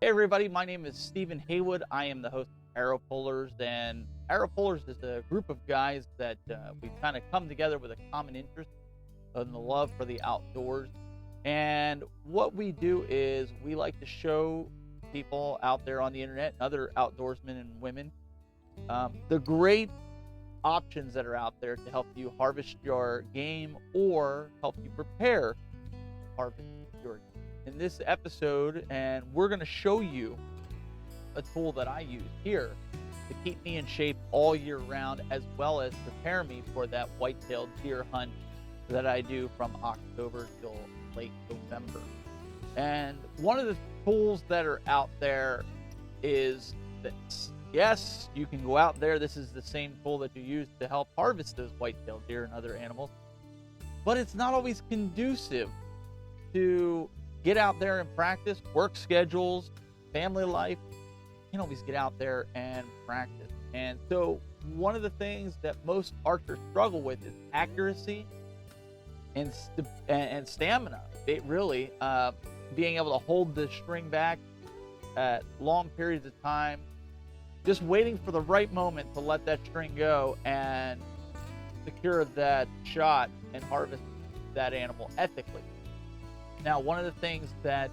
Hey everybody, my name is Stephen Haywood. I am the host of Arrow Pullers, and Arrow Pullers is a group of guys that we've kind of come together with a common interest in the love for the outdoors. And what we do is we like to show people out there on the internet, other outdoorsmen and women, the great options that are out there to help you harvest your game or help you prepare harvest your game. In this episode, and we're going to show you a tool that I use here to keep me in shape all year round, as well as prepare me for that white-tailed deer hunt that I do from October till late November. And one of the tools that are out there is this. Yes, you can go out there. This is the same tool that you use to help harvest those white-tailed deer and other animals, but it's not always conducive to get out there and practice. Work schedules, family life, you can always get out there and practice. And so one of the things that most archers struggle with is accuracy and stamina. It really being able to hold the string back at long periods of time, just waiting for the right moment to let that string go and secure that shot and harvest that animal ethically. Now, one of the things that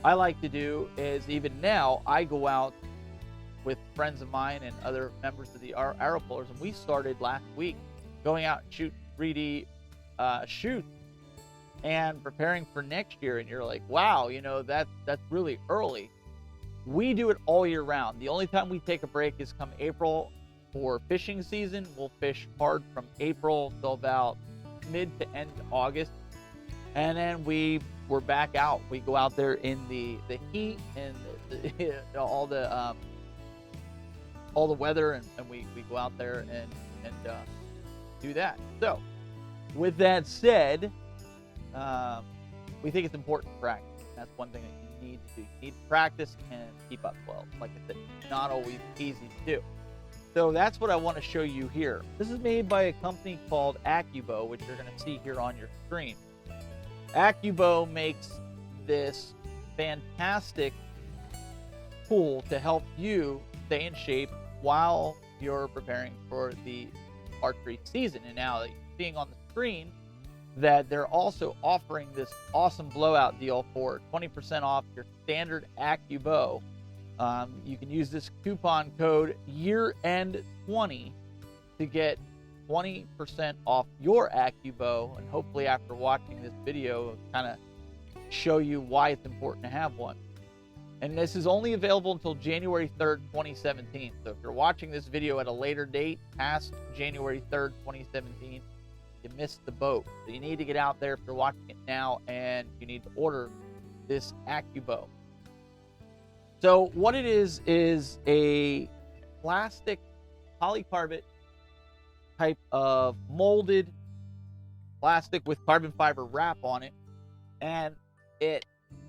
I like to do is, even now, I go out with friends of mine and other members of the Arrow Pullers, and we started last week going out and shoot 3D shoots and preparing for next year. And you're like, wow, that's really early. We do it all year round. The only time we take a break is come April for fishing season. We'll fish hard from April till about mid to end August. And then we're back out. We go out there in the heat and all the weather, and we go out there and do that. So, with that said, we think it's important to practice. That's one thing that you need to do. You need to practice and keep up well. Like I said, it's not always easy to do. So that's what I want to show you here. This is made by a company called AccuBow, which you're going to see here on your screen. AccuBow makes this fantastic tool to help you stay in shape while you're preparing for the archery season. And now that you're seeing on the screen that they're also offering this awesome blowout deal for 20% off your standard AccuBow. You can use this coupon code YEAREND20 to get 20% off your AccuBow, and hopefully after watching this video kind of show you why it's important to have one. And this is only available until January 3rd, 2017. So if you're watching this video at a later date, past January 3rd, 2017, you missed the boat. So you need to get out there if you're watching it now, and you need to order this AccuBow. So what it is a plastic polycarbonate type of molded plastic with carbon fiber wrap on it, and it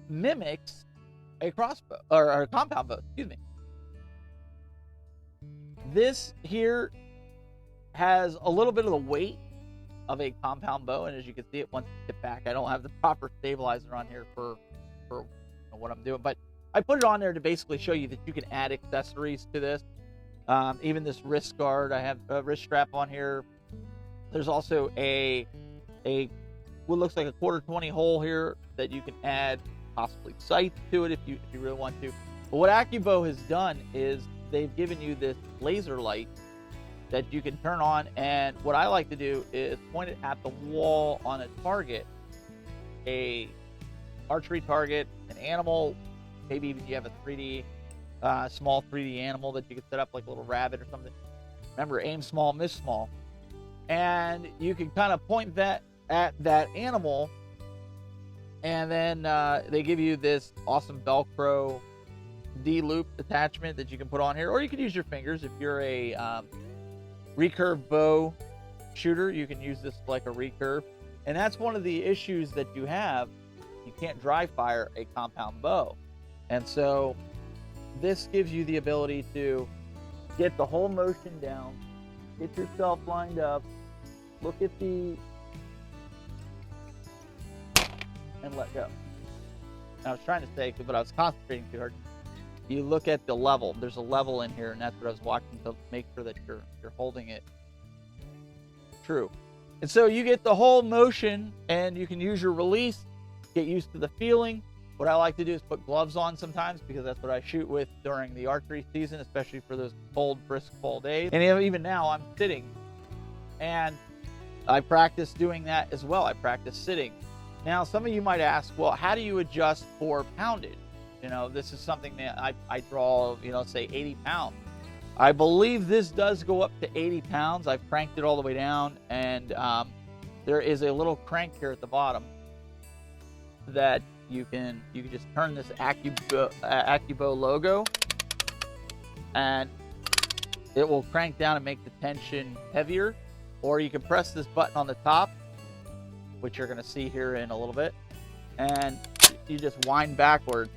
mimics a crossbow or a compound bow. Excuse me. This here has a little bit of the weight of a compound bow, and as you can see, it once you sit back, I don't have the proper stabilizer on here for what I'm doing, but I put it on there to basically show you that you can add accessories to this. Even this wrist guard, I have a wrist strap on here. There's also a what looks like a 1/4-20 hole here that you can add possibly sights to it if you really want to. But what AccuBow has done is they've given you this laser light that you can turn on, and what I like to do is point it at the wall on a target, a archery target, an animal, maybe even you have a 3D small 3D animal that you could set up like a little rabbit or something. Remember, aim small, miss small. And you can kind of point that at that animal, and then they give you this awesome Velcro D-loop attachment that you can put on here, or you can use your fingers. If you're a recurve bow shooter, you can use this like a recurve. And that's one of the issues that you have. You can't dry fire a compound bow. And so this gives you the ability to get the whole motion down, get yourself lined up, look at the, and let go. I was trying to say, but I was concentrating too hard. you look at the level. There's a level in here, and that's what I was watching to make sure that you're holding it true. And so you get the whole motion, and you can use your release, get used to the feeling. What I like to do is put gloves on sometimes, because that's what I shoot with during the archery season, especially for those cold, brisk fall days. And even now I'm sitting, and I practice doing that as well. I practice sitting. Now, some of you might ask, well, how do you adjust for poundage? This is something that I draw, say 80 pounds. I believe this does go up to 80 pounds. I've cranked it all the way down, and there is a little crank here at the bottom that you can just turn this AccuBow logo, and it will crank down and make the tension heavier. Or you can press this button on the top, which you're going to see here in a little bit, and you just wind backward.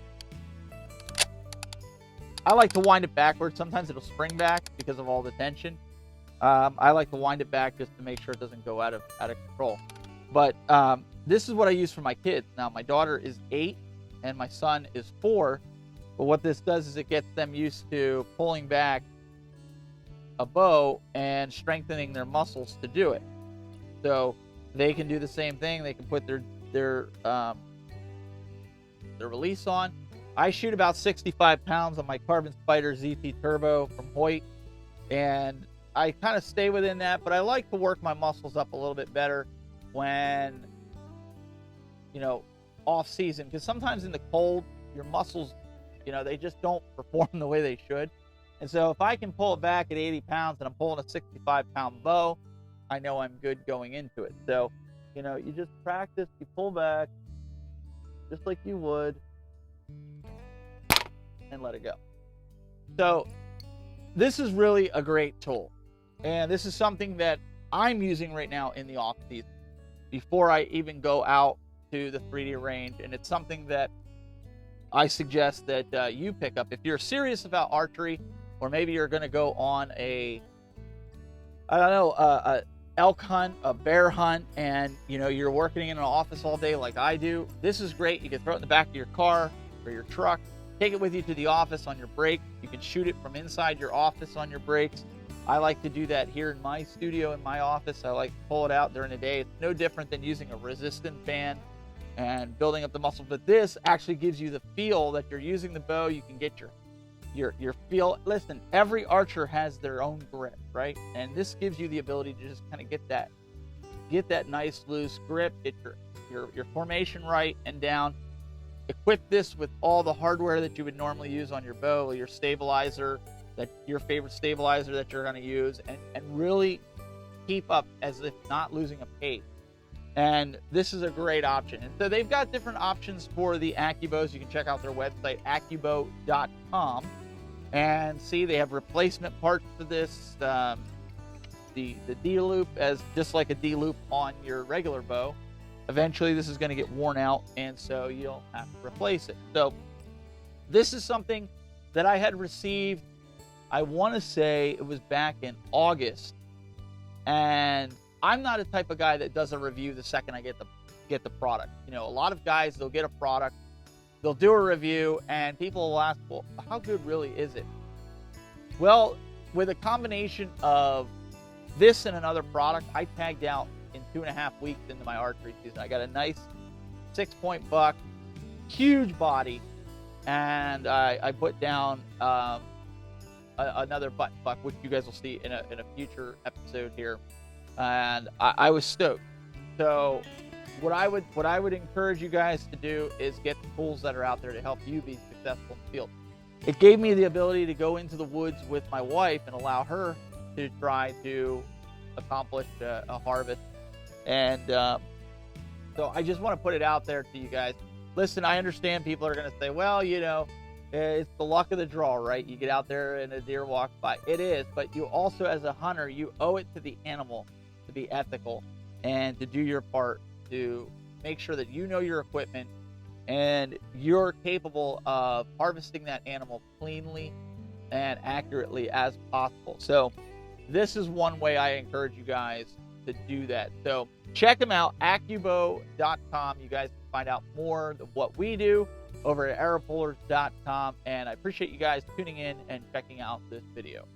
I like to wind it backwards. Sometimes it'll spring back because of all the tension. I like to wind it back just to make sure it doesn't go out of control. But this is what I use for my kids. Now, my daughter is 8 and my son is 4. But what this does is it gets them used to pulling back a bow and strengthening their muscles to do it. So they can do the same thing. They can put their release on. I shoot about 65 pounds on my Carbon Spider ZT Turbo from Hoyt, and I kind of stay within that, but I like to work my muscles up a little bit better when, off season, because sometimes in the cold, your muscles, they just don't perform the way they should. And so if I can pull it back at 80 pounds and I'm pulling a 65-pound bow, I know I'm good going into it. So, you just practice, you pull back just like you would, and let it go. So this is really a great tool. And this is something that I'm using right now in the off season before I even go out to the 3D range. And it's something that I suggest that you pick up. If you're serious about archery, or maybe you're going to go on a elk hunt, a bear hunt, and you're working in an office all day like I do, this is great. You can throw it in the back of your car or your truck, take it with you to the office on your break. You can shoot it from inside your office on your breaks. I like to do that here in my studio, in my office. I like to pull it out during the day. It's no different than using a resistant band and building up the muscle, but this actually gives you the feel that you're using the bow. You can get your feel. Listen, every archer has their own grip, right? And this gives you the ability to just kind of get that nice loose grip, get your formation right and down. Equip this with all the hardware that you would normally use on your bow, your stabilizer, your favorite stabilizer that you're going to use, and really keep up as if not losing a pace. And this is a great option. And so they've got different options for the AccuBows. You can check out their website, AccuBow.com, and see they have replacement parts for this. The D-loop as just like a D-loop on your regular bow. Eventually this is going to get worn out, and so you'll have to replace it. So this is something that I had received, I want to say it was back in August, and I'm not a type of guy that does a review the second I get the product. A lot of guys, they'll get a product, they'll do a review, and people will ask, well, how good really is it? Well, with a combination of this and another product, I tagged out in 2.5 weeks into my archery season. I got a nice 6-point buck, huge body, and I put down another button buck, which you guys will see in a future episode here. And I was stoked. So what I would encourage you guys to do is get the tools that are out there to help you be successful in the field. It gave me the ability to go into the woods with my wife and allow her to try to accomplish a harvest. And so I just want to put it out there to you guys. Listen, I understand people are going to say, well, it's the luck of the draw, right? You get out there and a deer walks by. It is, but you also, as a hunter, you owe it to the animal to be ethical and to do your part to make sure that you know your equipment and you're capable of harvesting that animal cleanly and accurately as possible. So this is one way I encourage you guys to do that. So check them out, accubow.com. You guys can find out more of what we do over at arrowpullers.com. And I appreciate you guys tuning in and checking out this video.